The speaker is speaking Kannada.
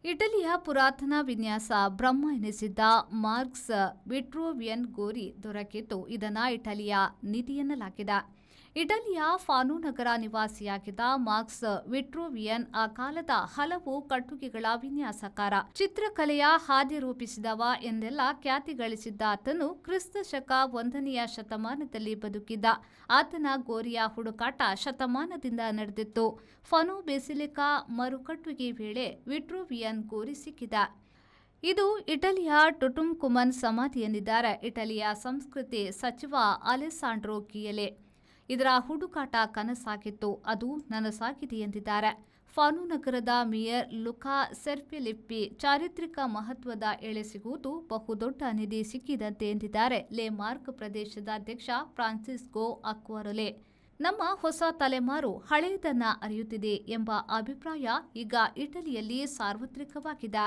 ಇಟಲಿಯ ಪುರಾತನ ವಿನ್ಯಾಸ ಬ್ರಹ್ಮ ಎನಿಸಿದ್ದ ಮಾರ್ಕ್ಸ್ ವಿಟ್ರೂವಿಯನ್ ಗೋರಿ ದೊರಕಿದ್ದು ಇದನ್ನು ಇಟಲಿಯ ನಿಧಿ ಎನ್ನಲಾಗಿದೆ. ಇಟಲಿಯ ಫಾನೋ ನಗರ ನಿವಾಸಿಯಾಗಿದ್ದ ಮಾರ್ಕ್ಸ್ ವಿಟ್ರೂವಿಯನ್ ಆ ಕಾಲದ ಹಲವು ಕಟ್ಟುಗೆಗಳ ವಿನ್ಯಾಸಕಾರ, ಚಿತ್ರಕಲೆಯ ಹಾದಿ ರೂಪಿಸಿದವ ಎಂದೆಲ್ಲ ಖ್ಯಾತಿ ಗಳಿಸಿದ್ದ ಆತನು ಕ್ರಿಸ್ತ ಶಕ 1ನೇ ಶತಮಾನದಲ್ಲಿ ಬದುಕಿದ್ದ. ಆತನ ಗೋರಿಯ ಹುಡುಕಾಟ ಶತಮಾನದಿಂದ ನಡೆದಿತ್ತು. ಫಾನೋ ಬೆಸಿಲಿಕಾ ಮರುಕಟ್ಟುಗೆ ವೇಳೆ ವಿಟ್ರೂವಿಯನ್ ಗೋರಿ ಸಿಕ್ಕಿದ. ಇದು ಇಟಲಿಯ ಟುಟುಂಕುಮನ್ ಸಮಾಧಿ ಎಂದಿದ್ದಾರೆ ಇಟಲಿಯ ಸಂಸ್ಕೃತಿ ಸಚಿವ ಅಲೆಸಾಂಡ್ರೋ ಗಿಯಲೆ. ಇದರ ಹುಡುಕಾಟ ಕನಸಾಗಿತ್ತು, ಅದು ನನಸಾಗಿದೆ ಎಂದಿದ್ದಾರೆ. ಫಾನೋ ನಗರದ ಮೇಯರ್ ಲುಕಾ ಸೆರ್ಫಿಲಿಪ್ಪಿ ಚಾರಿತ್ರಿಕ ಮಹತ್ವದ ಎಳೆ ಸಿಗುವುದು ಬಹುದೊಡ್ಡ ನಿಧಿ ಸಿಕ್ಕಿದಂತೆ ಎಂದಿದ್ದಾರೆ. ಲೆ ಮಾರ್ಕ್ ಪ್ರದೇಶದ ಅಧ್ಯಕ್ಷ ಫ್ರಾನ್ಸಿಸ್ಕೋ ಅಕ್ವಾರೊಲೆ. ನಮ್ಮ ಹೊಸ ತಲೆಮಾರು ಹಳೆಯದನ್ನ ಅರಿಯುತ್ತಿದೆ ಎಂಬ ಅಭಿಪ್ರಾಯ ಈಗ ಇಟಲಿಯಲ್ಲಿ ಸಾರ್ವತ್ರಿಕವಾಗಿದೆ.